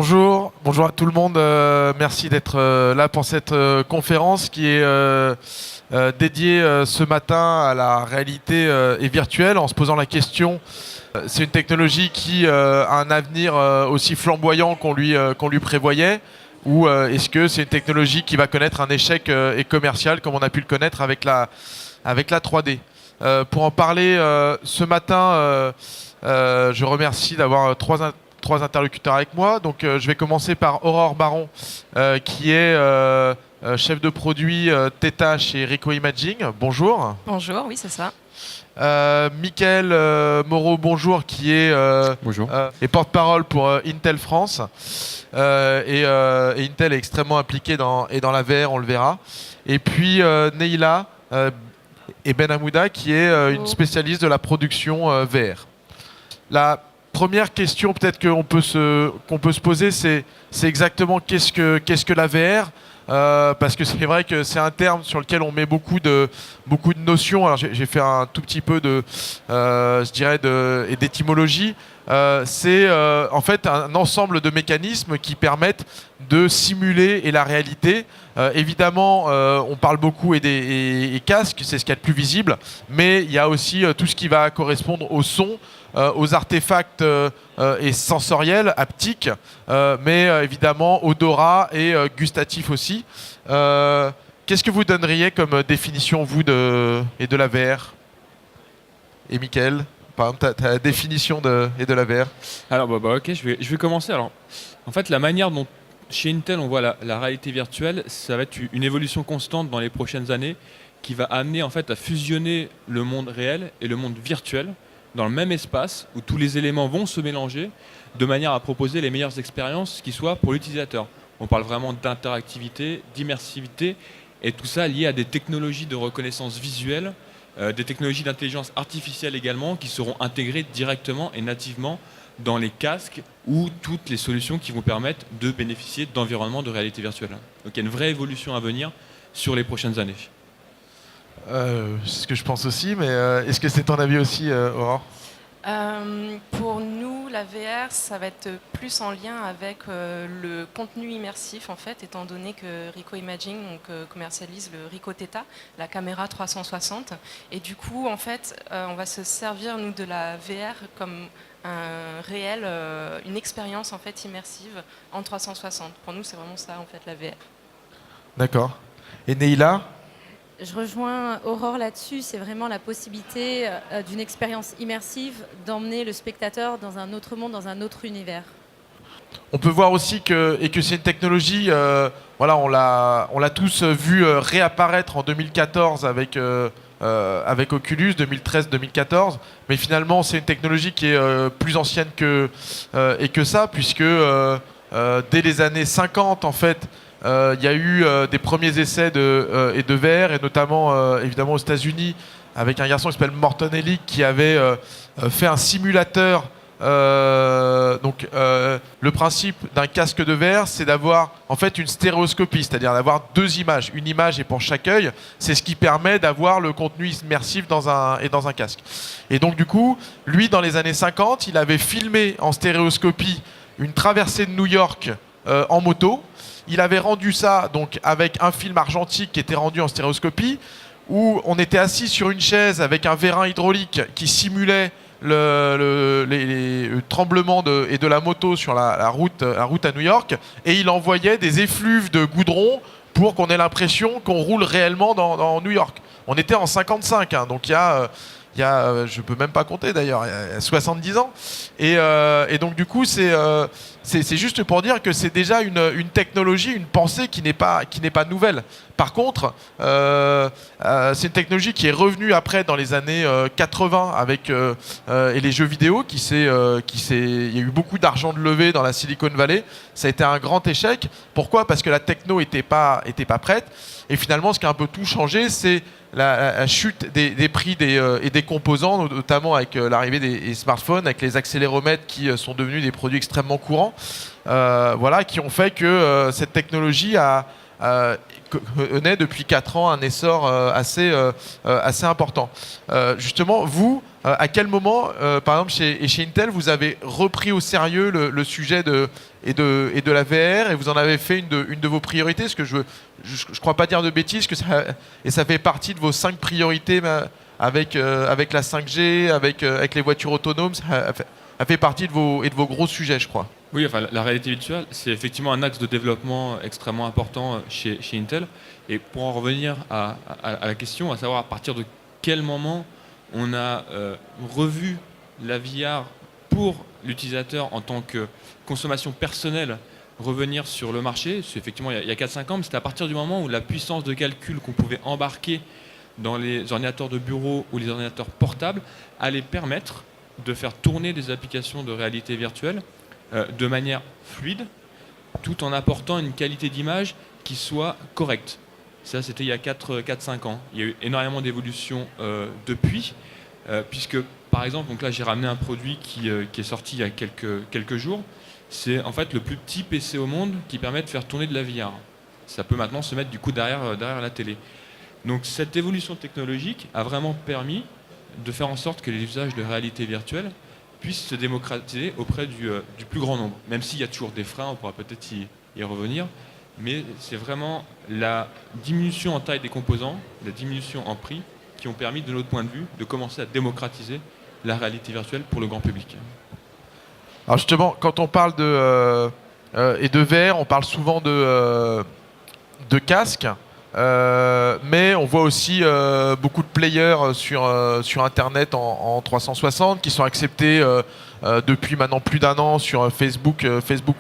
Bonjour à tout le monde. Merci d'être là pour cette conférence qui est dédiée ce matin à la réalité et virtuelle en se posant la question. C'est une technologie qui a un avenir aussi flamboyant qu'on lui prévoyait, ou est-ce que c'est une technologie qui va connaître un échec et commercial comme on a pu le connaître avec la 3D. Pour en parler ce matin, je remercie d'avoir trois interlocuteurs avec moi. Donc je vais commencer par Aurore Baron, qui est chef de produit Theta chez Ricoh Imaging. Bonjour. Bonjour, oui, c'est ça. Mickaël Moreau, bonjour, qui est Bonjour. et porte-parole pour Intel France. Et Intel est extrêmement impliqué dans la VR, on le verra. Et puis Neila et Ben Hamouda, qui est une spécialiste de la production VR. La première question peut-être qu'on peut se poser, c'est exactement qu'est-ce que la VR, parce que c'est vrai que c'est un terme sur lequel on met beaucoup de notions. Alors j'ai fait un tout petit peu d'étymologie. C'est en fait un ensemble de mécanismes qui permettent de simuler la réalité. Évidemment, on parle beaucoup et casques, c'est ce qu'il y a de plus visible, mais il y a aussi tout ce qui va correspondre au son, aux artefacts et sensoriels, haptiques, mais évidemment odorat et gustatif aussi. Qu'est-ce que vous donneriez comme définition, vous, de la VR? Et Mickaël, par exemple, ta définition de la VR? Alors, ok, je vais commencer. Alors, en fait, la manière dont chez Intel on voit la réalité virtuelle, ça va être une évolution constante dans les prochaines années qui va amener en fait à fusionner le monde réel et le monde virtuel dans le même espace où tous les éléments vont se mélanger de manière à proposer les meilleures expériences qui soient pour l'utilisateur. On parle vraiment d'interactivité, d'immersivité et tout ça lié à des technologies de reconnaissance visuelle, des technologies d'intelligence artificielle également qui seront intégrées directement et nativement dans les casques ou toutes les solutions qui vont permettre de bénéficier d'environnements de réalité virtuelle. Donc il y a une vraie évolution à venir sur les prochaines années. C'est ce que je pense aussi, mais est-ce que c'est ton avis aussi, Aurore? Pour nous, la VR, ça va être plus en lien avec le contenu immersif, en fait, étant donné que Ricoh Imaging commercialise le Ricoh Theta, la caméra 360. Et du coup, en fait, on va se servir, nous, de la VR comme une expérience en fait immersive en 360. Pour nous, c'est vraiment ça, en fait, la VR. D'accord. Et Neila? Je rejoins Aurore là-dessus, c'est vraiment la possibilité d'une expérience immersive d'emmener le spectateur dans un autre monde, dans un autre univers. On peut voir aussi que c'est une technologie, voilà, on l'a tous vu réapparaître en 2014 avec Oculus, 2013-2014, mais finalement c'est une technologie qui est plus ancienne que ça, puisque dès les années 50 en fait, il y a eu des premiers essais de VR, et notamment évidemment aux États-Unis, avec un garçon qui s'appelle Morton Ellick qui avait fait un simulateur. Donc le principe d'un casque de VR, c'est d'avoir en fait une stéréoscopie, c'est-à-dire d'avoir deux images. Une image est pour chaque œil. C'est ce qui permet d'avoir le contenu immersif dans un casque. Et donc du coup, lui, dans les années 50, il avait filmé en stéréoscopie une traversée de New York en moto. Il avait rendu ça donc avec un film argentique qui était rendu en stéréoscopie, où on était assis sur une chaise avec un vérin hydraulique qui simulait les tremblements de la moto sur la route à New York, et il envoyait des effluves de goudron pour qu'on ait l'impression qu'on roule réellement dans New York. On était en 55, hein, donc il y a je peux même pas compter d'ailleurs, il y a 70 ans. Et donc du coup, c'est juste pour dire que c'est déjà une technologie, une pensée qui n'est pas nouvelle. Par contre, c'est une technologie qui est revenue après dans les années 80 avec et les jeux vidéo il y a eu beaucoup d'argent de levé dans la Silicon Valley. Ça a été un grand échec. Pourquoi? Parce que la techno était pas prête. Et finalement, ce qui a un peu tout changé, c'est la chute des prix et des composants, notamment avec l'arrivée des smartphones, avec les accéléromètres qui sont devenus des produits extrêmement courants, voilà, qui ont fait que cette technologie connaît depuis 4 ans un essor assez important. Justement, vous, À quel moment, par exemple, chez Intel, vous avez repris au sérieux le sujet de la VR et vous en avez fait une de vos priorités? Parce que je crois pas dire de bêtises, ça fait partie de vos 5 priorités avec la 5G, avec les voitures autonomes, ça fait partie de vos gros sujets, je crois. Oui, enfin, la réalité virtuelle, c'est effectivement un axe de développement extrêmement important chez Intel. Et pour en revenir à la question, à savoir à partir de quel moment on a revu la VR pour l'utilisateur en tant que consommation personnelle revenir sur le marché, c'est effectivement il y a 4-5 ans, mais c'était à partir du moment où la puissance de calcul qu'on pouvait embarquer dans les ordinateurs de bureau ou les ordinateurs portables allait permettre de faire tourner des applications de réalité virtuelle de manière fluide, tout en apportant une qualité d'image qui soit correcte. Ça, c'était il y a 4-5 ans. Il y a eu énormément d'évolutions depuis, puisque, par exemple, donc là, j'ai ramené un produit qui est sorti il y a quelques jours. C'est en fait le plus petit PC au monde qui permet de faire tourner de la VR. Ça peut maintenant se mettre du coup derrière la télé. Donc cette évolution technologique a vraiment permis de faire en sorte que les usages de réalité virtuelle puissent se démocratiser auprès du plus grand nombre. Même s'il y a toujours des freins, on pourra peut-être y revenir, mais c'est vraiment la diminution en taille des composants, la diminution en prix qui ont permis, de notre point de vue, de commencer à démocratiser la réalité virtuelle pour le grand public. Alors justement, quand on parle de VR, on parle souvent de casques. Mais on voit aussi beaucoup de players sur Internet en 360 qui sont acceptés depuis maintenant plus d'1 an sur Facebook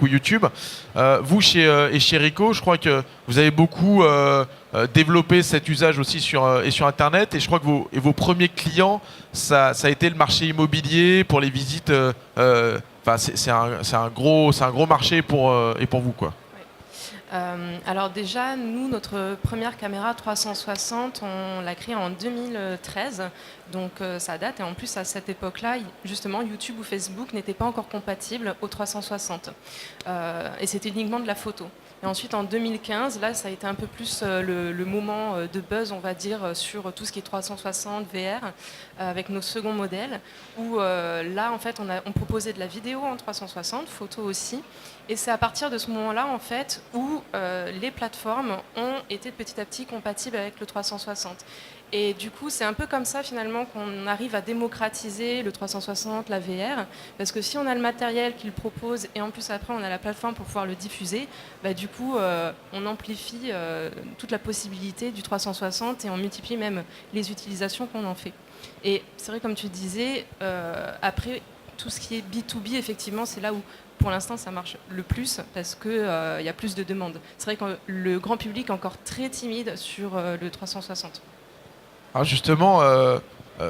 ou YouTube. Vous, chez Ricoh, je crois que vous avez beaucoup développé cet usage aussi sur Internet. Et je crois que vos premiers clients, ça a été le marché immobilier pour les visites. C'est un gros marché pour vous, quoi. Alors déjà, nous, notre première caméra 360, on l'a créée en 2013, donc ça date. Et en plus, à cette époque-là, justement, YouTube ou Facebook n'étaient pas encore compatibles au 360. Et c'était uniquement de la photo. Et ensuite, en 2015, là, ça a été un peu plus le moment de buzz, on va dire, sur tout ce qui est 360, VR, avec nos seconds modèles, où là, en fait, on proposait de la vidéo en 360, photo aussi. Et c'est à partir de ce moment-là, en fait, où les plateformes ont été petit à petit compatibles avec le 360. Et du coup, c'est un peu comme ça, finalement, qu'on arrive à démocratiser le 360, la VR. Parce que si on a le matériel qui le propose, et en plus, après, on a la plateforme pour pouvoir le diffuser, bah, du coup, on amplifie toute la possibilité du 360 et on multiplie même les utilisations qu'on en fait. Et c'est vrai, comme tu disais, après, tout ce qui est B2B, effectivement, c'est là où, pour l'instant, ça marche le plus parce qu'il y a plus de demandes. C'est vrai que le grand public est encore très timide sur le 360. Alors justement,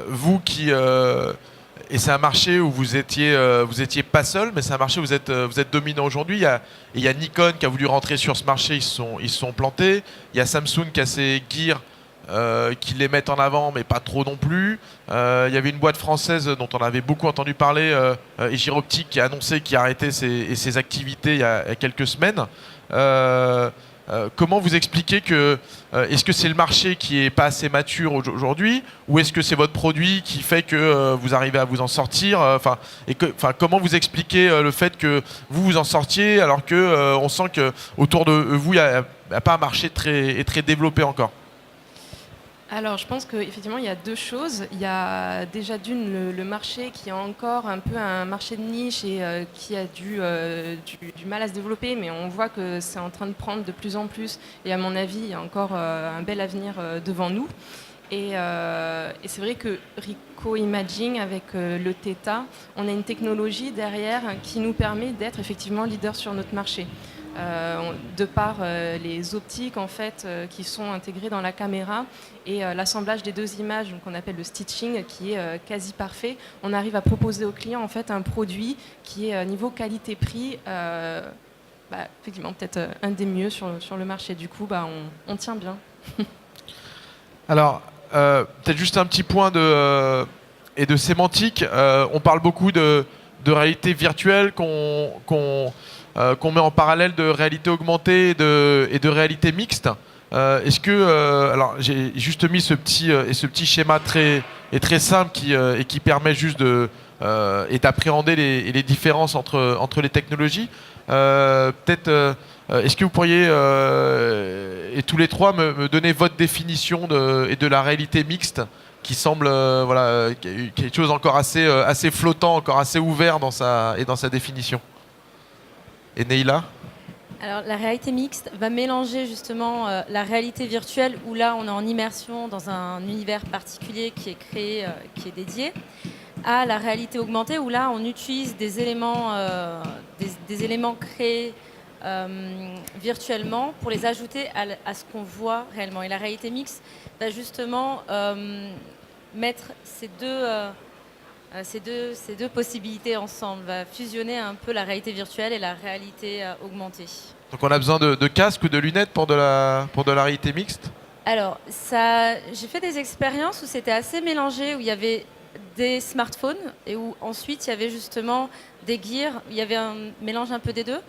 vous qui... et c'est un marché où vous étiez pas seul, mais c'est un marché où vous êtes dominant aujourd'hui. Il y a Nikon qui a voulu rentrer sur ce marché, ils se sont plantés. Il y a Samsung qui a ses Gear qui les mettent en avant, mais pas trop non plus. Il y avait une boîte française dont on avait beaucoup entendu parler, Egiroptic, qui a annoncé qu'il arrêtait ses activités il y a quelques semaines. Comment vous expliquez que est-ce que c'est le marché qui est pas assez mature aujourd'hui, ou est-ce que c'est votre produit qui fait que vous arrivez à vous en sortir, comment vous expliquez le fait que vous en sortiez alors que on sent que autour de vous il n'y a pas un marché très développé encore? Alors, je pense qu'effectivement, il y a deux choses. Il y a déjà le marché qui est encore un peu un marché de niche et qui a du mal à se développer, mais on voit que c'est en train de prendre de plus en plus. Et à mon avis, il y a encore un bel avenir devant nous. Et c'est vrai que Ricoh Imaging, avec le Theta, on a une technologie derrière qui nous permet d'être effectivement leader sur notre marché. De par les optiques en fait, qui sont intégrées dans la caméra et l'assemblage des deux images qu'on appelle le stitching qui est quasi parfait, on arrive à proposer au client en fait, un produit qui est niveau qualité-prix effectivement peut-être un des mieux sur le marché. Du coup, on tient bien. Alors, peut-être juste un petit point de sémantique. On parle beaucoup de réalité virtuelle qu'on met en parallèle de réalité augmentée et de réalité mixte. Est-ce que alors j'ai juste mis ce petit schéma très est très simple et qui permet juste et d'appréhender les différences entre les technologies. Peut-être, est-ce que vous pourriez, et tous les trois, me donner votre définition de la réalité mixte, qui semble quelque chose encore assez flottant, encore assez ouvert dans sa définition. Et Neila? Alors, la réalité mixte va mélanger justement la réalité virtuelle, où là, on est en immersion dans un univers particulier qui est créé, qui est dédié, à la réalité augmentée, où là, on utilise des éléments créés virtuellement pour les ajouter à ce qu'on voit réellement. Et la réalité mixte va justement mettre ces deux possibilités ensemble, va fusionner un peu la réalité virtuelle et la réalité augmentée. Donc on a besoin de casques ou de lunettes pour de la réalité mixte? Alors, j'ai fait des expériences où c'était assez mélangé, où il y avait des smartphones et où ensuite il y avait justement des gears, il y avait un mélange un peu des deux.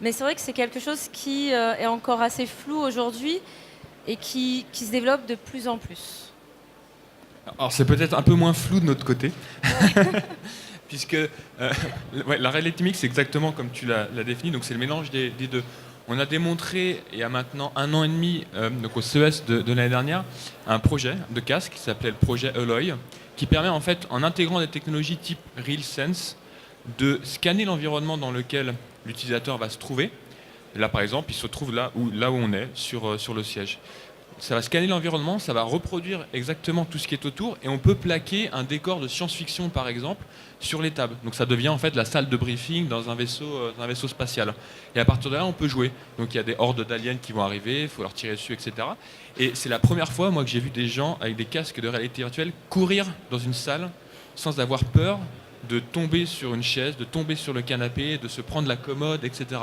Mais c'est vrai que c'est quelque chose qui est encore assez flou aujourd'hui et qui se développe de plus en plus. Alors c'est peut-être un peu moins flou de notre côté, puisque la réalité mixte, c'est exactement comme tu l'as défini, donc c'est le mélange des deux. On a démontré, il y a maintenant 1 an et demi, donc au CES de l'année dernière, un projet de casque qui s'appelait le projet Alloy, qui permet en fait, en intégrant des technologies type RealSense, de scanner l'environnement dans lequel l'utilisateur va se trouver. Là par exemple, il se trouve là où on est, sur le siège. Ça va scanner l'environnement, ça va reproduire exactement tout ce qui est autour, et on peut plaquer un décor de science-fiction par exemple sur les tables. Donc ça devient en fait la salle de briefing dans un vaisseau spatial. Et à partir de là, on peut jouer. Donc il y a des hordes d'aliens qui vont arriver, il faut leur tirer dessus, etc. Et c'est la première fois, moi, que j'ai vu des gens avec des casques de réalité virtuelle courir dans une salle sans avoir peur de tomber sur une chaise, de tomber sur le canapé, de se prendre la commode, etc.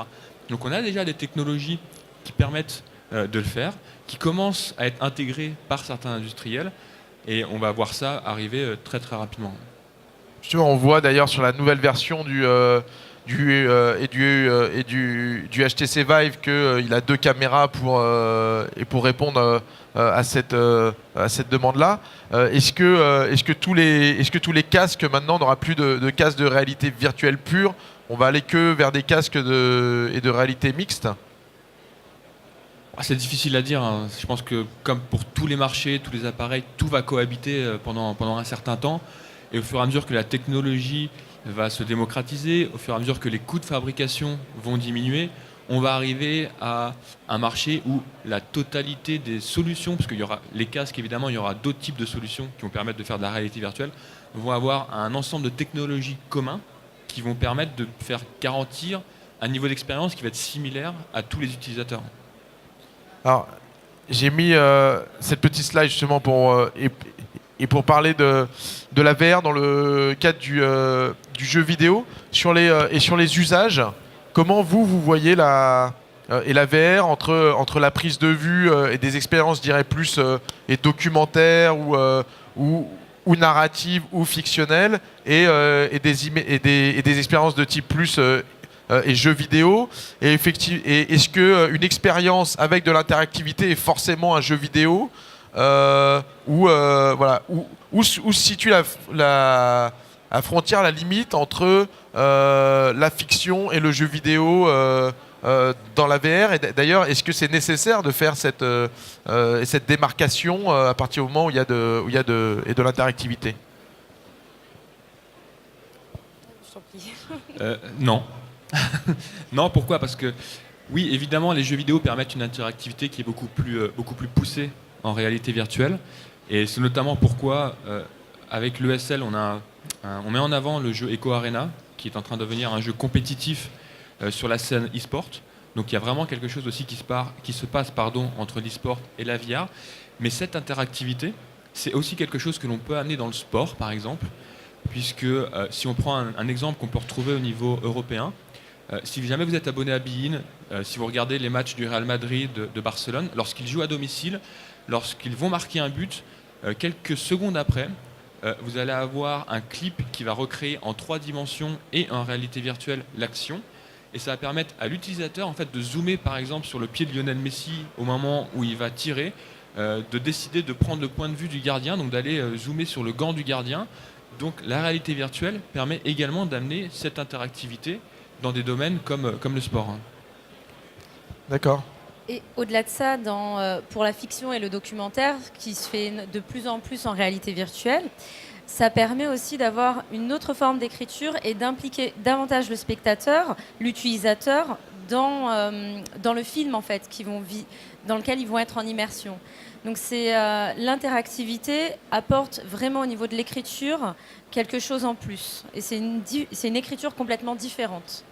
Donc on a déjà des technologies qui permettent de le faire, qui commencent à être intégrées par certains industriels, et on va voir ça arriver très très rapidement. Justement, on voit d'ailleurs sur la nouvelle version du HTC Vive qu'il a 2 caméras pour répondre à cette demande-là. Est-ce que tous les casques maintenant, on n'aura plus de casques de réalité virtuelle pure? On va aller que vers des casques de réalité mixte? C'est difficile à dire, hein. Je pense que comme pour tous les marchés, tous les appareils, tout va cohabiter pendant un certain temps. Et au fur et à mesure que la technologie va se démocratiser, au fur et à mesure que les coûts de fabrication vont diminuer, on va arriver à un marché où la totalité des solutions, parce qu'il y aura les casques évidemment, il y aura d'autres types de solutions qui vont permettre de faire de la réalité virtuelle, vont avoir un ensemble de technologies communs qui vont permettre de faire garantir un niveau d'expérience qui va être similaire à tous les utilisateurs. Alors, j'ai mis cette petite slide justement pour parler de la VR dans le cadre du jeu vidéo sur les usages. Comment vous voyez la VR entre la prise de vue et des expériences, je dirais, plus et documentaires ou narratives ou fictionnelles et des expériences de type plus et jeux vidéo, et est-ce qu'une expérience avec de l'interactivité est forcément un jeu vidéo, où se situe la frontière, la limite entre la fiction et le jeu vidéo dans la VR? Et d'ailleurs, est-ce que c'est nécessaire de faire cette démarcation à partir du moment où il y a de l'interactivité? Non. Non, pourquoi? Parce que oui, évidemment, les jeux vidéo permettent une interactivité qui est beaucoup plus poussée en réalité virtuelle. Et c'est notamment pourquoi, avec l'ESL, on met en avant le jeu Echo Arena, qui est en train de devenir un jeu compétitif sur la scène e-sport. Donc il y a vraiment quelque chose aussi qui se passe entre l'e-sport et la VR. Mais cette interactivité, c'est aussi quelque chose que l'on peut amener dans le sport, par exemple, puisque si on prend un exemple qu'on peut retrouver au niveau européen, si jamais vous êtes abonné à Bein, si vous regardez les matchs du Real Madrid, de Barcelone, lorsqu'ils jouent à domicile, lorsqu'ils vont marquer un but, quelques secondes après, vous allez avoir un clip qui va recréer en 3 dimensions et en réalité virtuelle l'action. Et ça va permettre à l'utilisateur en fait, de zoomer par exemple sur le pied de Lionel Messi au moment où il va tirer, de décider de prendre le point de vue du gardien, donc d'aller zoomer sur le gant du gardien. Donc la réalité virtuelle permet également d'amener cette interactivité dans des domaines comme le sport. D'accord. Et au-delà de ça, pour la fiction et le documentaire, qui se fait de plus en plus en réalité virtuelle, ça permet aussi d'avoir une autre forme d'écriture et d'impliquer davantage le spectateur, l'utilisateur, dans le film en fait, dans lequel ils vont être en immersion. Donc l'interactivité apporte vraiment au niveau de l'écriture quelque chose en plus. Et c'est une écriture complètement différente.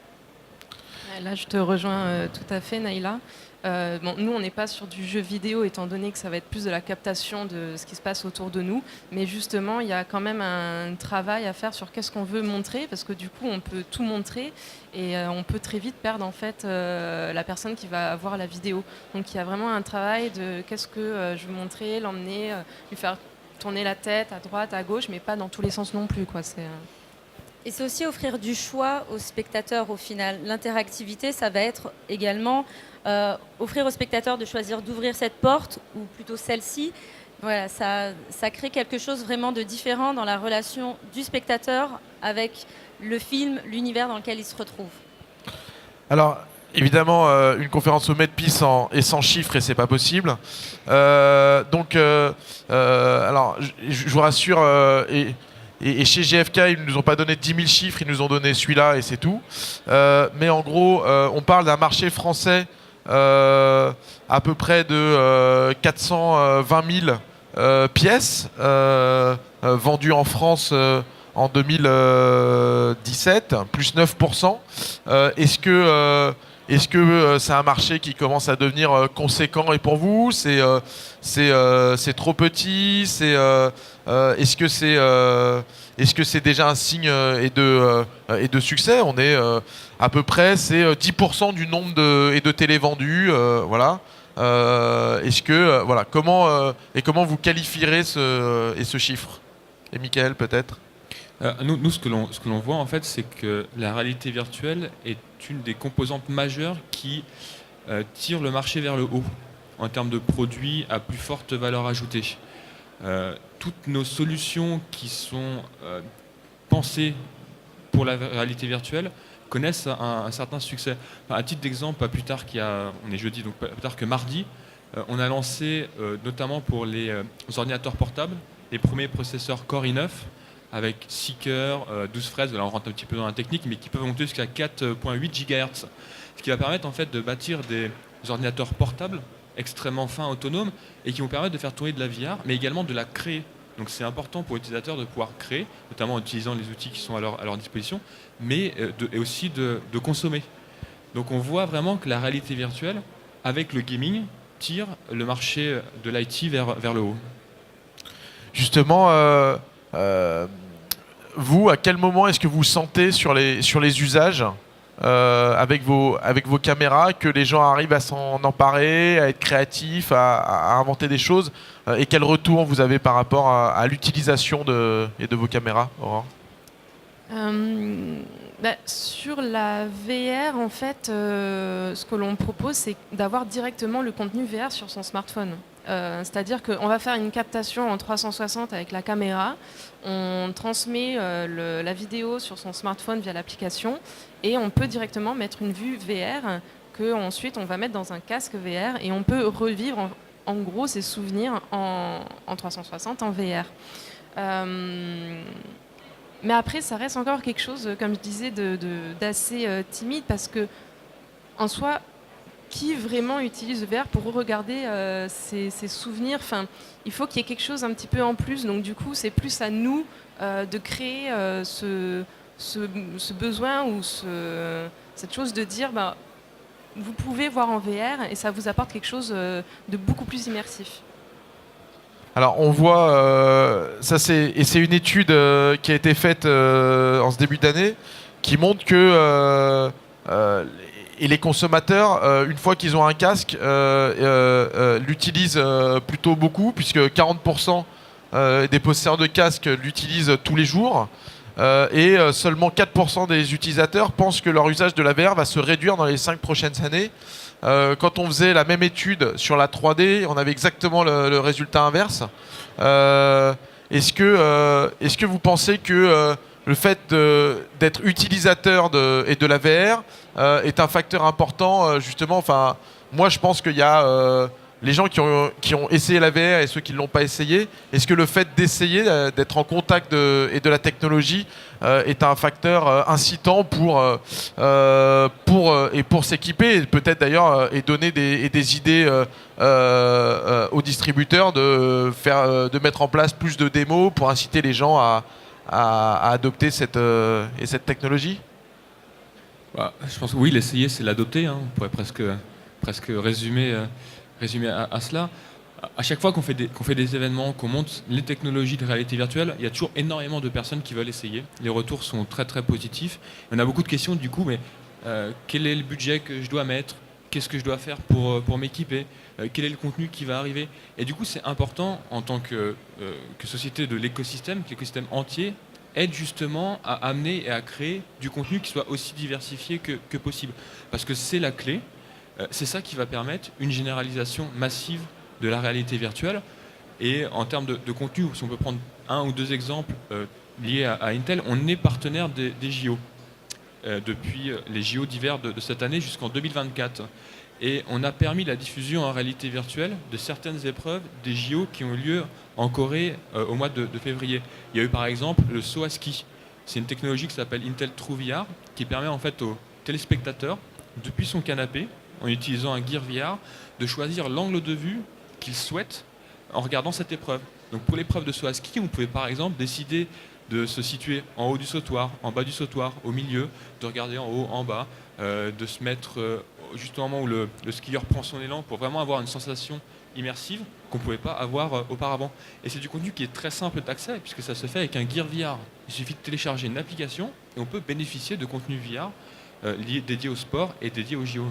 Là, je te rejoins tout à fait, Naïla. Nous, on n'est pas sur du jeu vidéo, étant donné que ça va être plus de la captation de ce qui se passe autour de nous. Mais justement, il y a quand même un travail à faire sur qu'est-ce qu'on veut montrer, parce que du coup, on peut tout montrer et on peut très vite perdre en fait la personne qui va voir la vidéo. Donc, il y a vraiment un travail de qu'est-ce que je veux montrer, l'emmener, lui faire tourner la tête à droite, à gauche, mais pas dans tous les sens non plus, quoi. Et c'est aussi offrir du choix aux spectateurs au final. L'interactivité, ça va être également offrir aux spectateurs de choisir d'ouvrir cette porte ou plutôt celle-ci. Voilà, ça crée quelque chose vraiment de différent dans la relation du spectateur avec le film, l'univers dans lequel il se retrouve. Alors, évidemment, une conférence au Medpeace et sans chiffres, et c'est pas possible. Alors, je vous rassure, et chez GFK, ils ne nous ont pas donné 10 000 chiffres, ils nous ont donné celui-là et c'est tout. Mais en gros, on parle d'un marché français à peu près de 420 000 pièces vendues en France en 2017, plus 9%. Est-ce que c'est un marché qui commence à devenir conséquent et pour vous c'est trop petit, est-ce que c'est déjà un signe et de succès? On est à peu près, c'est 10% du nombre de télé vendues, voilà. Comment vous qualifierez ce chiffre? Et Michael peut-être? Nous, ce que l'on voit en fait, c'est que la réalité virtuelle est une des composantes majeures qui tire le marché vers le haut en termes de produits à plus forte valeur ajoutée. Toutes nos solutions qui sont pensées pour la réalité virtuelle connaissent un certain succès. Enfin, à titre d'exemple, pas plus tard on est jeudi, donc pas plus tard que mardi, on a lancé notamment pour les ordinateurs portables les premiers processeurs Core i9 avec 6 cœurs, 12 fraises, là on rentre un petit peu dans la technique, mais qui peuvent monter jusqu'à 4,8 GHz. Ce qui va permettre en fait de bâtir des ordinateurs portables extrêmement fins, autonomes, et qui vont permettre de faire tourner de la VR, mais également de la créer. Donc c'est important pour l'utilisateur de pouvoir créer, notamment en utilisant les outils qui sont à leur disposition, mais et aussi de consommer. Donc on voit vraiment que la réalité virtuelle, avec le gaming, tire le marché de l'IT vers le haut. Justement, vous, à quel moment est-ce que vous sentez sur les usages avec vos caméras que les gens arrivent à s'en emparer, à être créatifs, à inventer des choses et quel retour vous avez par rapport à l'utilisation de vos caméras, Aurore? Sur la VR, en fait, ce que l'on propose, c'est d'avoir directement le contenu VR sur son smartphone. C'est-à-dire qu'on va faire une captation en 360 avec la caméra, on transmet la vidéo sur son smartphone via l'application et on peut directement mettre une vue VR qu'ensuite on va mettre dans un casque VR et on peut revivre en gros ces souvenirs en 360 en VR. Mais après, ça reste encore quelque chose, comme je disais, d'assez timide parce que, en soi, qui vraiment utilise le VR pour regarder ses souvenirs? Enfin, il faut qu'il y ait quelque chose un petit peu en plus. Donc, du coup, c'est plus à nous de créer ce besoin ou cette chose de dire vous pouvez voir en VR et ça vous apporte quelque chose de beaucoup plus immersif. Alors on voit, c'est une étude qui a été faite en ce début d'année, qui montre que les consommateurs, une fois qu'ils ont un casque, l'utilisent plutôt beaucoup, puisque 40% des possesseurs de casques l'utilisent tous les jours, et seulement 4% des utilisateurs pensent que leur usage de la VR va se réduire dans les 5 prochaines années. quand on faisait la même étude sur la 3D, on avait exactement le résultat inverse. Est-ce que vous pensez que le fait d'être utilisateur et de la VR est un facteur important justement, enfin, moi je pense qu'il y a les gens qui ont essayé la VR et ceux qui ne l'ont pas essayé. Est-ce que le fait d'essayer, d'être en contact et de la technologie est un facteur incitant pour s'équiper et peut-être d'ailleurs et donner des idées aux distributeurs de mettre en place plus de démos pour inciter les gens à adopter cette technologie? Bah, je pense que oui, l'essayer, c'est l'adopter. On pourrait presque résumer à cela. À chaque fois qu'on fait des événements, qu'on monte les technologies de réalité virtuelle, il y a toujours énormément de personnes qui veulent essayer. Les retours sont très très positifs. On a beaucoup de questions du coup, mais quel est le budget que je dois mettre? Qu'est-ce que je dois faire pour m'équiper? Quel est le contenu qui va arriver? Et du coup, c'est important en tant que société de l'écosystème, que l'écosystème entier aide justement à amener et à créer du contenu qui soit aussi diversifié que possible. Parce que c'est la clé. C'est ça qui va permettre une généralisation massive de la réalité virtuelle. Et en termes de contenu, si on peut prendre un ou deux exemples liés à Intel, on est partenaire des JO depuis les JO d'hiver de cette année jusqu'en 2024. Et on a permis la diffusion en réalité virtuelle de certaines épreuves des JO qui ont eu lieu en Corée au mois de février. Il y a eu par exemple le saut à ski. C'est une technologie qui s'appelle Intel TrueVR qui permet en fait aux téléspectateurs, depuis son canapé, en utilisant un Gear VR, de choisir l'angle de vue qu'ils souhaitent en regardant cette épreuve. Donc pour l'épreuve de saut à ski, on pouvait par exemple décider de se situer en haut du sautoir, en bas du sautoir, au milieu, de regarder en haut, en bas, de se mettre juste au moment où le skieur prend son élan pour vraiment avoir une sensation immersive qu'on ne pouvait pas avoir auparavant. Et c'est du contenu qui est très simple d'accès puisque ça se fait avec un Gear VR. Il suffit de télécharger une application et on peut bénéficier de contenu VR dédié au sport et dédié au JO.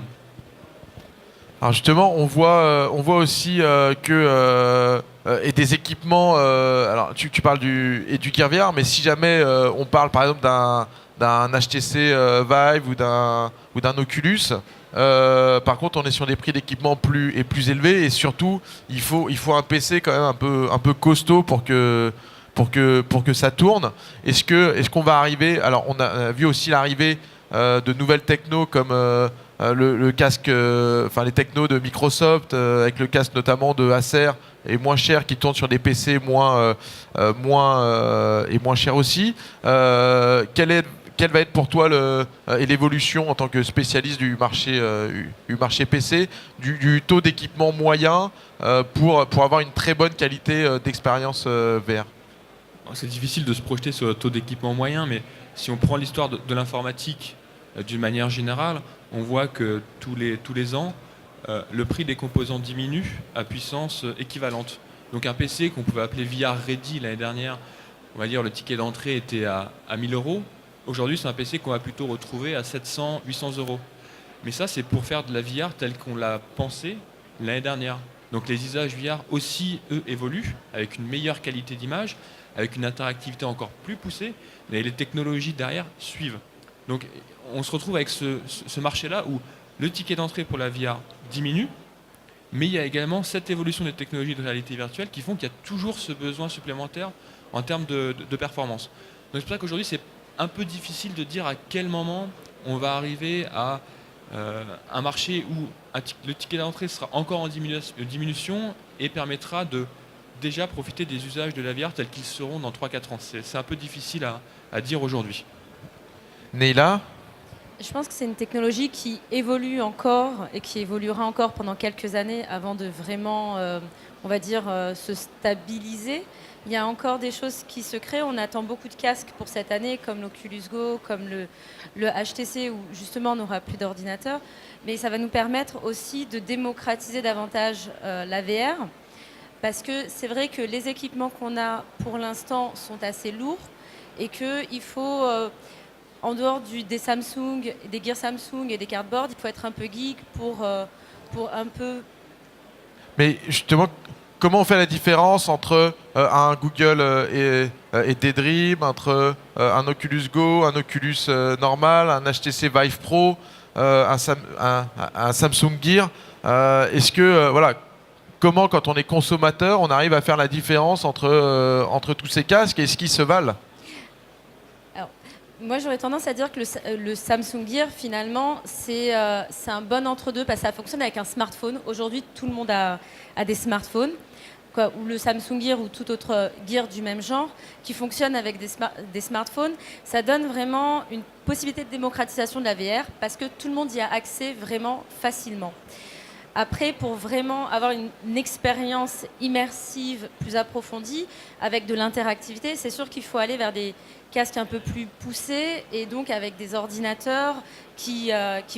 Alors justement, on voit aussi et des équipements. Alors tu parles du Gear VR, mais si jamais on parle par exemple d'un HTC Vive ou d'un Oculus, par contre, on est sur des prix d'équipement plus élevés et surtout, il faut un PC quand même un peu costaud pour que ça tourne. Est-ce qu'on va arriver? Alors, on a vu aussi l'arrivée de nouvelles technos comme le casque, enfin les technos de Microsoft, avec le casque notamment de Acer, est moins cher, qui tourne sur des PC moins cher aussi. Quelle va être pour toi et l'évolution en tant que spécialiste du marché PC, du taux d'équipement moyen pour avoir une très bonne qualité d'expérience VR? C'est difficile de se projeter sur le taux d'équipement moyen, mais si on prend l'histoire de l'informatique d'une manière générale, on voit que tous les ans, le prix des composants diminue à puissance équivalente. Donc un PC qu'on pouvait appeler VR Ready l'année dernière, on va dire le ticket d'entrée était à 1000 euros. Aujourd'hui, c'est un PC qu'on va plutôt retrouver à 700, 800 euros. Mais ça, c'est pour faire de la VR telle qu'on l'a pensée l'année dernière. Donc les usages VR aussi, eux, évoluent avec une meilleure qualité d'image, avec une interactivité encore plus poussée, mais les technologies derrière suivent. Donc on se retrouve avec ce marché-là où le ticket d'entrée pour la VR diminue, mais il y a également cette évolution des technologies de réalité virtuelle qui font qu'il y a toujours ce besoin supplémentaire en termes de performance. Donc c'est pour ça qu'aujourd'hui, c'est un peu difficile de dire à quel moment on va arriver à un marché où le ticket d'entrée sera encore en diminution et permettra de déjà profiter des usages de la VR tels qu'ils seront dans 3-4 ans. C'est un peu difficile à dire aujourd'hui. Neila? Je pense que c'est une technologie qui évolue encore et qui évoluera encore pendant quelques années avant de vraiment, on va dire, se stabiliser. Il y a encore des choses qui se créent. On attend beaucoup de casques pour cette année, comme l'Oculus Go, comme le HTC, où justement on n'aura plus d'ordinateur. Mais ça va nous permettre aussi de démocratiser davantage la VR. Parce que c'est vrai que les équipements qu'on a pour l'instant sont assez lourds et qu'il faut... en dehors des Samsung, des Gear Samsung et des cardboards, il faut être un peu geek pour un peu... Mais justement, comment on fait la différence entre un Google et Daydream, entre un Oculus Go, un Oculus normal, un HTC Vive Pro, un Samsung Gear. Est-ce que voilà, comment quand on est consommateur, on arrive à faire la différence entre tous ces casques et ce qui se valent? Moi, j'aurais tendance à dire que le Samsung Gear, finalement, c'est un bon entre-deux parce que ça fonctionne avec un smartphone. Aujourd'hui, tout le monde a des smartphones, ou le Samsung Gear ou tout autre gear du même genre qui fonctionne avec des smartphones. Ça donne vraiment une possibilité de démocratisation de la VR parce que tout le monde y a accès vraiment facilement. Après, pour vraiment avoir une expérience immersive plus approfondie, avec de l'interactivité, c'est sûr qu'il faut aller vers des casques un peu plus poussés et donc avec des ordinateurs qui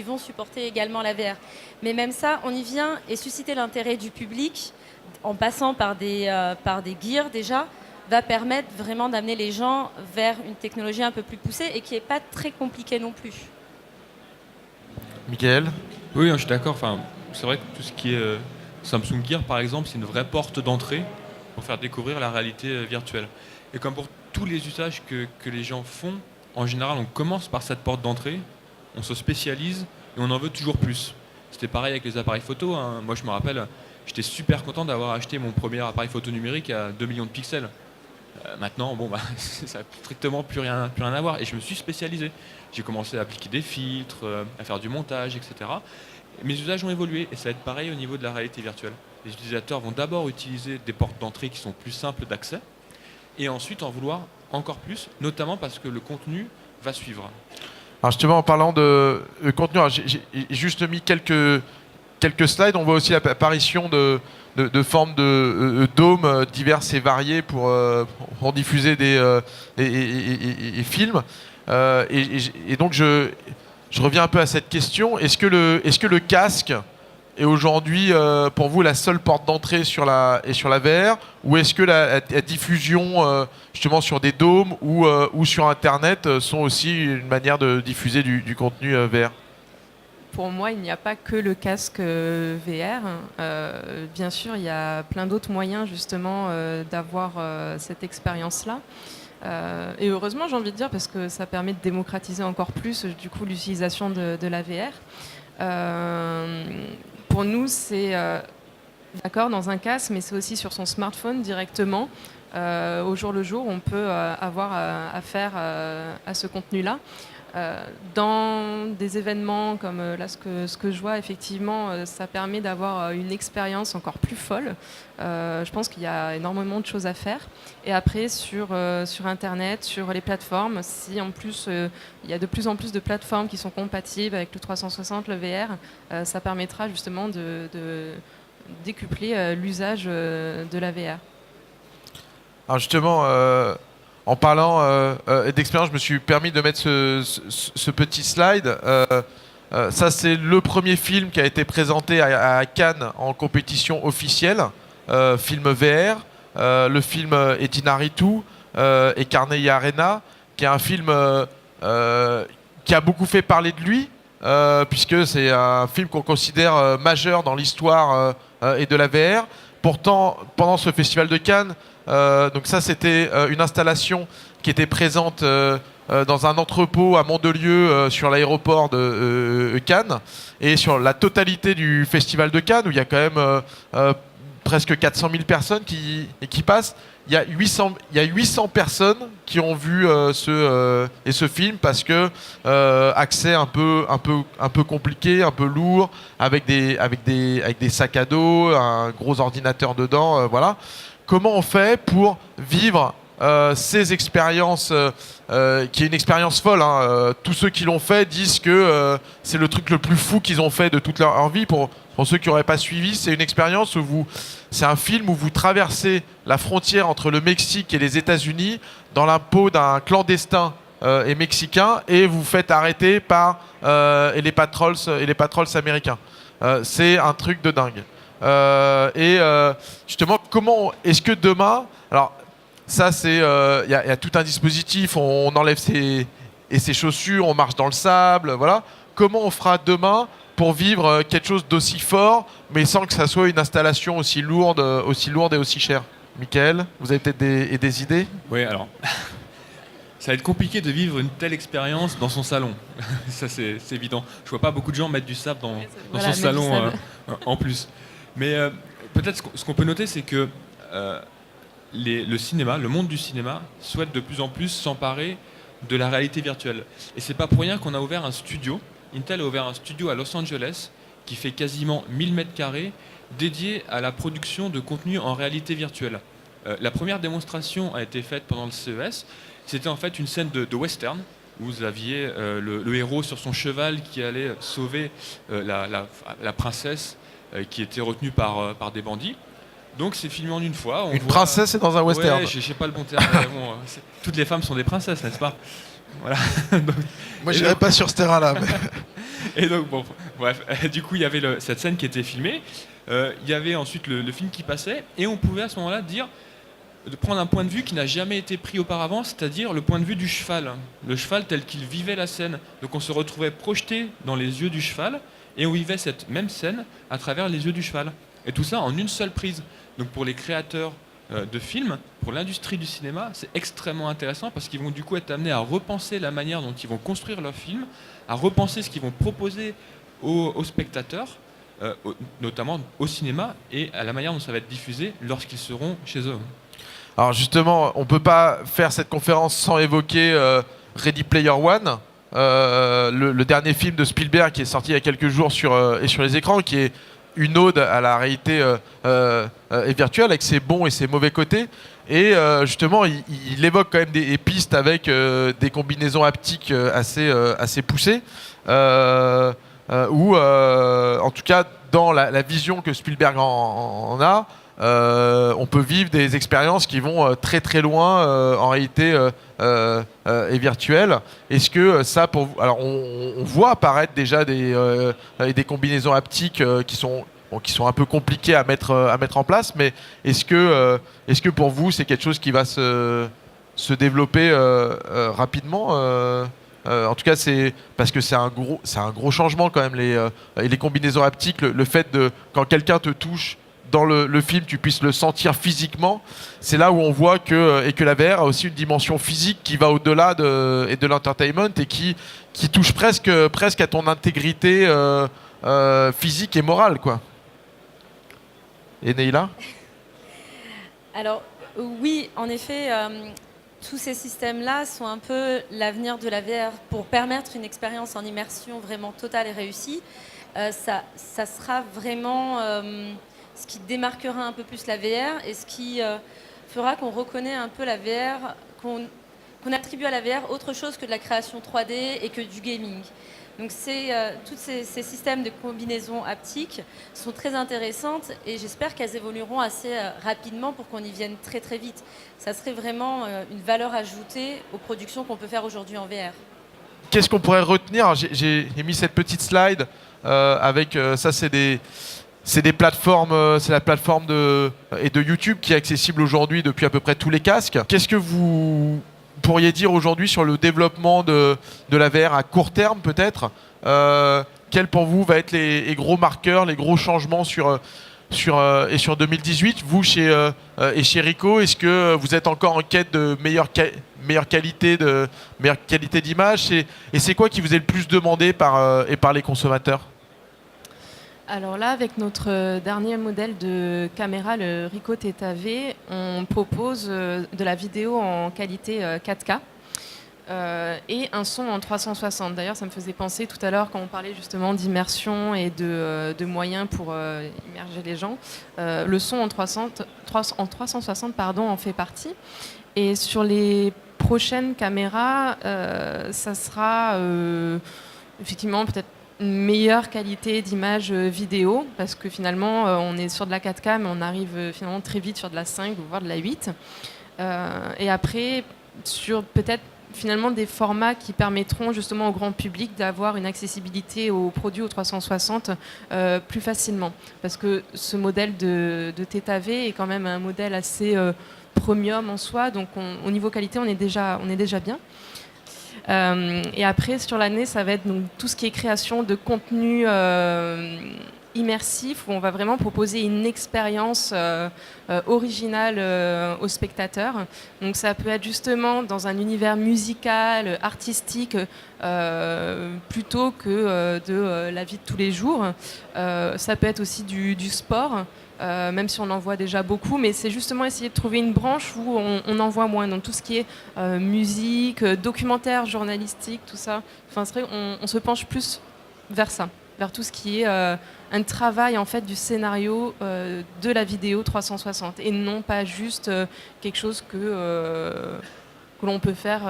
vont supporter également la VR. Mais même ça, on y vient et susciter l'intérêt du public en passant par des gears déjà, va permettre vraiment d'amener les gens vers une technologie un peu plus poussée et qui n'est pas très compliquée non plus. Michael? Oui, je suis d'accord. Enfin, c'est vrai que tout ce qui est Samsung Gear, par exemple, c'est une vraie porte d'entrée pour faire découvrir la réalité virtuelle. Et comme pour tous les usages que les gens font, en général, on commence par cette porte d'entrée, on se spécialise et on en veut toujours plus. C'était pareil avec les appareils photo. Hein. Moi, je me rappelle, j'étais super content d'avoir acheté mon premier appareil photo numérique à 2 millions de pixels. Maintenant, ça n'a strictement plus rien à voir. Et je me suis spécialisé. J'ai commencé à appliquer des filtres, à faire du montage, etc. Mes usages ont évolué et ça va être pareil au niveau de la réalité virtuelle. Les utilisateurs vont d'abord utiliser des portes d'entrée qui sont plus simples d'accès et ensuite en vouloir encore plus, notamment parce que le contenu va suivre. Alors justement, en parlant de contenu, j'ai juste mis quelques slides. On voit aussi l'apparition de formes de dômes diverses et variées pour diffuser des films. Et donc je reviens un peu à cette question. Est-ce que le casque est aujourd'hui pour vous la seule porte d'entrée sur la VR, ou est-ce que la diffusion justement sur des dômes ou sur Internet sont aussi une manière de diffuser du contenu VR? Pour moi, il n'y a pas que le casque VR. Bien sûr, il y a plein d'autres moyens justement d'avoir cette expérience-là. Et heureusement, j'ai envie de dire, parce que ça permet de démocratiser encore plus du coup l'utilisation de la VR. Pour nous, c'est d'accord dans un casque, mais c'est aussi sur son smartphone directement. Au jour le jour, on peut avoir affaire à ce contenu-là. Dans des événements comme là ce que je vois, effectivement, ça permet d'avoir une expérience encore plus folle. Je pense qu'il y a énormément de choses à faire. Et après, sur Internet, sur les plateformes, si en plus il y a de plus en plus de plateformes qui sont compatibles avec le 360, le VR, ça permettra justement de décupler l'usage de la VR. Alors justement, en parlant d'expérience, je me suis permis de mettre ce petit slide. Ça, c'est le premier film qui a été présenté à Cannes en compétition officielle, film VR. Le film est Inaritu et Carnegie Arena, qui est un film qui a beaucoup fait parler de lui, puisque c'est un film qu'on considère majeur dans l'histoire et de la VR. Pourtant, pendant ce festival de Cannes, donc ça c'était une installation qui était présente dans un entrepôt à Mandelieu sur l'aéroport de Cannes, et sur la totalité du festival de Cannes où il y a quand même presque 400 000 personnes qui passent, il y a 800 personnes qui ont vu ce film parce que accès un peu compliqué, un peu lourd, avec des sacs à dos, un gros ordinateur dedans, voilà. Comment on fait pour vivre ces expériences, qui est une expérience folle, hein. Tous ceux qui l'ont fait disent que c'est le truc le plus fou qu'ils ont fait de toute leur vie. Pour ceux qui n'auraient pas suivi, c'est une expérience c'est un film où vous traversez la frontière entre le Mexique et les États-Unis dans la peau d'un clandestin et mexicain, et vous faites arrêter par les patrols américains. C'est un truc de dingue. Justement, comment est-ce que demain, alors ça c'est, il y a tout un dispositif, on enlève ses chaussures, on marche dans le sable, voilà. Comment on fera demain pour vivre quelque chose d'aussi fort, mais sans que ça soit une installation aussi lourde et aussi chère? Michael, vous avez peut-être des idées? Oui, alors, ça va être compliqué de vivre une telle expérience dans son salon. Ça, c'est évident. Je vois pas beaucoup de gens mettre du sable dans Voilà, son mettre du salon sable. en plus. Mais peut-être ce qu'on peut noter, c'est que le cinéma, le monde du cinéma, souhaite de plus en plus s'emparer de la réalité virtuelle. Et c'est pas pour rien qu'on a ouvert un studio. Intel a ouvert un studio à Los Angeles qui fait quasiment 1000 mètres carrés dédié à la production de contenu en réalité virtuelle. La première démonstration a été faite pendant le CES. C'était en fait une scène de western où vous aviez le héros sur son cheval qui allait sauver la princesse qui était retenue par des bandits. Donc c'est filmé en une fois. Une princesse est dans un western. Ouais, je sais pas le bon terme. Mais bon, toutes les femmes sont des princesses, n'est-ce pas? Voilà. Donc, Moi, j'irais pas sur ce terrain-là. Mais... Et donc, bon, bref, du coup, il y avait cette scène qui était filmée. Il y avait ensuite le film qui passait. Et on pouvait à ce moment-là de prendre un point de vue qui n'a jamais été pris auparavant, c'est-à-dire le point de vue du cheval. Le cheval tel qu'il vivait la scène. Donc on se retrouvait projeté dans les yeux du cheval et on vivait cette même scène à travers les yeux du cheval. Et tout ça en une seule prise. Donc pour les créateurs de films, pour l'industrie du cinéma, c'est extrêmement intéressant parce qu'ils vont du coup être amenés à repenser la manière dont ils vont construire leurs films, à repenser ce qu'ils vont proposer aux spectateurs, notamment au cinéma, et à la manière dont ça va être diffusé lorsqu'ils seront chez eux. Alors justement, on ne peut pas faire cette conférence sans évoquer Ready Player One, le dernier film de Spielberg qui est sorti il y a quelques jours sur les écrans, qui est une ode à la réalité virtuelle avec ses bons et ses mauvais côtés. Et justement, il évoque quand même des pistes avec des combinaisons haptiques assez poussées, ou en tout cas dans la vision que Spielberg en a. On peut vivre des expériences qui vont très très loin en réalité et virtuelle. Est-ce que ça, pour vous, alors on voit apparaître déjà des combinaisons haptiques qui sont un peu compliquées à mettre en place, mais est-ce que pour vous c'est quelque chose qui va se développer rapidement en tout cas, c'est parce que c'est un gros changement quand même les combinaisons haptiques, le fait de quand quelqu'un te touche dans le film, tu puisses le sentir physiquement. C'est là où on voit que la VR a aussi une dimension physique qui va au-delà de l'entertainment et qui touche presque à ton intégrité physique et morale, quoi. Et Neila? Alors oui, en effet, tous ces systèmes-là sont un peu l'avenir de la VR pour permettre une expérience en immersion vraiment totale et réussie. Ça sera vraiment ce qui démarquera un peu plus la VR et ce qui fera qu'on reconnaît un peu la VR, qu'on attribue à la VR autre chose que de la création 3D et que du gaming. Donc tous ces systèmes de combinaison haptique sont très intéressantes et j'espère qu'elles évolueront assez rapidement pour qu'on y vienne très très vite. Ça serait vraiment une valeur ajoutée aux productions qu'on peut faire aujourd'hui en VR. Qu'est-ce qu'on pourrait retenir? J'ai mis cette petite slide avec ça, c'est des plateformes, c'est la plateforme de YouTube qui est accessible aujourd'hui depuis à peu près tous les casques. Qu'est-ce que vous pourriez dire aujourd'hui sur le développement de la VR à court terme peut-être? Quels pour vous va être les gros marqueurs, les gros changements sur 2018? Vous chez Ricoh, est-ce que vous êtes encore en quête de meilleure qualité d'image? Et c'est quoi qui vous est le plus demandé par les consommateurs? Alors là, avec notre dernier modèle de caméra, le Ricoh Theta V, on propose de la vidéo en qualité 4K et un son en 360. D'ailleurs, ça me faisait penser tout à l'heure quand on parlait justement d'immersion et de moyens pour immerger les gens. Le son en 360 en fait partie. Et sur les prochaines caméras, ça sera effectivement peut-être une meilleure qualité d'image vidéo parce que finalement on est sur de la 4K mais on arrive finalement très vite sur de la 5 voire de la 8 et après sur peut-être finalement des formats qui permettront justement au grand public d'avoir une accessibilité aux produits au 360 plus facilement parce que ce modèle de Theta V est quand même un modèle assez premium en soi donc au niveau qualité on est déjà bien. Et après, sur l'année, ça va être donc, tout ce qui est création de contenu immersif, où on va vraiment proposer une expérience originale aux spectateurs. Donc ça peut être justement dans un univers musical, artistique, plutôt que de la vie de tous les jours. Ça peut être aussi du sport. Même si on en voit déjà beaucoup, mais c'est justement essayer de trouver une branche où on en voit moins. Donc tout ce qui est musique, documentaire, journalistique, tout ça. Enfin, c'est vrai qu'on se penche plus vers ça, vers tout ce qui est un travail en fait du scénario de la vidéo 360 et non pas juste quelque chose que l'on peut faire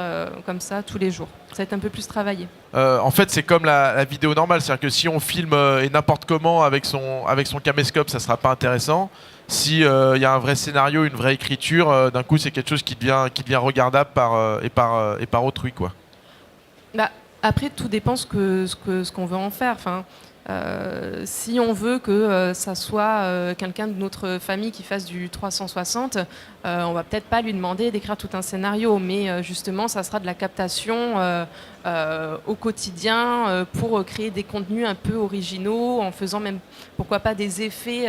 comme ça tous les jours. Ça va être un peu plus travaillé. En fait, c'est comme la vidéo normale, c'est-à-dire que si on filme et n'importe comment avec son caméscope, ça sera pas intéressant. Si y a un vrai scénario, une vraie écriture, d'un coup, c'est quelque chose qui devient regardable par autrui, quoi. Bah, après, tout dépend ce qu'on veut en faire. Enfin, si on veut que ça soit quelqu'un de notre famille qui fasse du 360, on va peut-être pas lui demander d'écrire tout un scénario, mais justement, ça sera de la captation au quotidien pour créer des contenus un peu originaux, en faisant même, pourquoi pas, des effets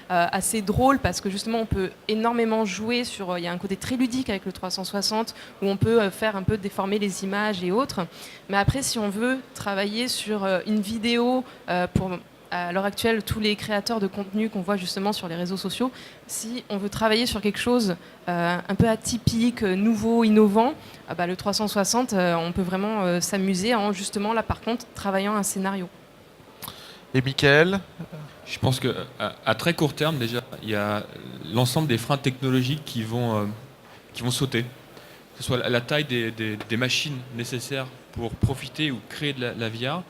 assez drôles, parce que justement, on peut énormément jouer sur... Il y a un côté très ludique avec le 360, où on peut faire un peu déformer les images et autres. Mais après, si on veut travailler sur une vidéo pour... À l'heure actuelle, tous les créateurs de contenu qu'on voit justement sur les réseaux sociaux, si on veut travailler sur quelque chose un peu atypique, nouveau, innovant, le 360, on peut vraiment s'amuser en justement, là par contre, travaillant un scénario. Et Mickaël ? Je pense qu'à très court terme, déjà, il y a l'ensemble des freins technologiques qui vont sauter. Que ce soit la taille des machines nécessaires pour profiter ou créer de la VR,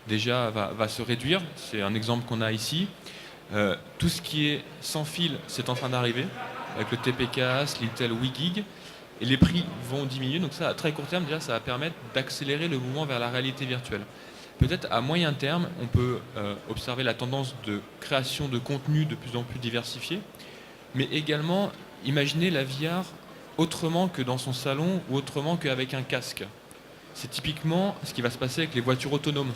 déjà va se réduire. C'est un exemple qu'on a ici. Tout ce qui est sans fil, c'est en train d'arriver avec le TPCast, l'Intel WiGig, et les prix vont diminuer. Donc ça, à très court terme, déjà, ça va permettre d'accélérer le mouvement vers la réalité virtuelle. Peut-être à moyen terme, on peut observer la tendance de création de contenu de plus en plus diversifié, mais également imaginer la VR autrement que dans son salon ou autrement qu'avec un casque. C'est typiquement ce qui va se passer avec les voitures autonomes.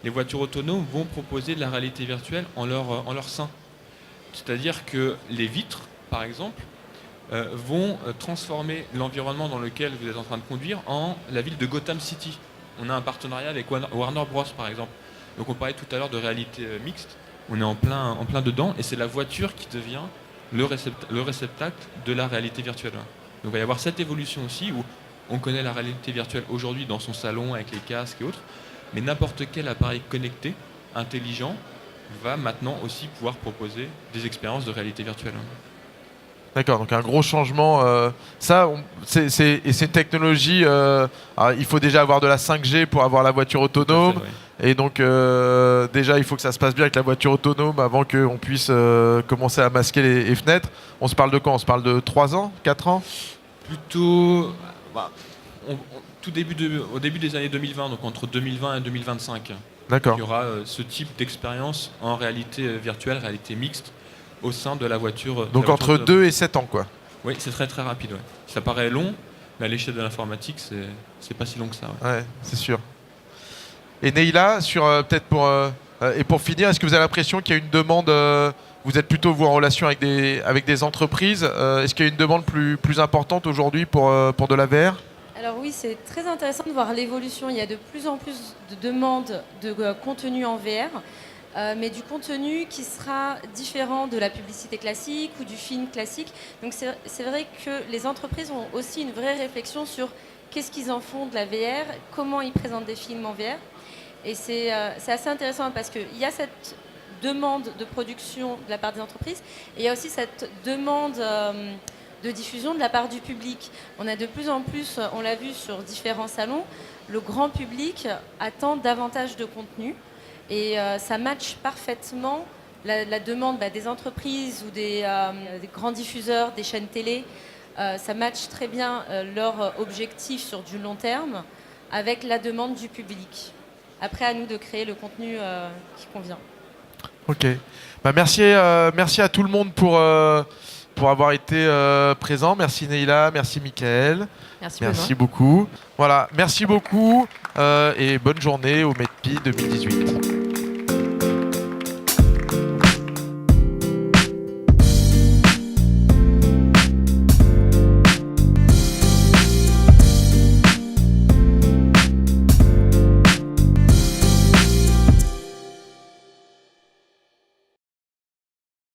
Les voitures autonomes vont proposer de la réalité virtuelle en leur sein. C'est-à-dire que les vitres, par exemple, vont transformer l'environnement dans lequel vous êtes en train de conduire en la ville de Gotham City. On a un partenariat avec Warner Bros, par exemple. Donc on parlait tout à l'heure de réalité mixte. On est en plein dedans et c'est la voiture qui devient le réceptacle de la réalité virtuelle. Donc il va y avoir cette évolution aussi où on connaît la réalité virtuelle aujourd'hui dans son salon avec les casques et autres. Mais n'importe quel appareil connecté, intelligent, va maintenant aussi pouvoir proposer des expériences de réalité virtuelle. D'accord, donc un gros changement. C'est une technologie. Il faut déjà avoir de la 5G pour avoir la voiture autonome. Tout à fait, oui. Et donc, déjà, il faut que ça se passe bien avec la voiture autonome avant qu'on puisse commencer à masquer les fenêtres. On se parle de quand ? On se parle de 3 ans, 4 ans ? Plutôt au début des années 2020, donc entre 2020 et 2025. D'accord. Il y aura ce type d'expérience en réalité virtuelle, réalité mixte, au sein de la voiture. Donc entre 2 et 7 ans, quoi. Oui, c'est très très rapide. Ouais. Ça paraît long, mais à l'échelle de l'informatique, c'est pas si long que ça. Ouais. Ouais, c'est sûr. Et Neila, peut-être pour finir, est-ce que vous avez l'impression qu'il y a une demande vous êtes plutôt vous en relation avec des entreprises. Est-ce qu'il y a une demande plus importante aujourd'hui pour de la VR ? Alors oui, c'est très intéressant de voir l'évolution. Il y a de plus en plus de demandes de contenu en VR, mais du contenu qui sera différent de la publicité classique ou du film classique. Donc c'est vrai que les entreprises ont aussi une vraie réflexion sur qu'est-ce qu'ils en font de la VR, comment ils présentent des films en VR. Et c'est assez intéressant parce qu'il y a cette demande de production de la part des entreprises et il y a aussi cette demande de diffusion de la part du public. On a de plus en plus, on l'a vu sur différents salons, le grand public attend davantage de contenu et ça matche parfaitement la demande des entreprises ou des grands diffuseurs, des chaînes télé. Ça matche très bien leur objectif sur du long terme avec la demande du public. Après, à nous de créer le contenu qui convient. Ok. Merci à tout le monde pour pour avoir été présent. Merci Neila, merci Mickaël. Merci, Merci beaucoup. Voilà, merci beaucoup et bonne journée au MEDPI 2018.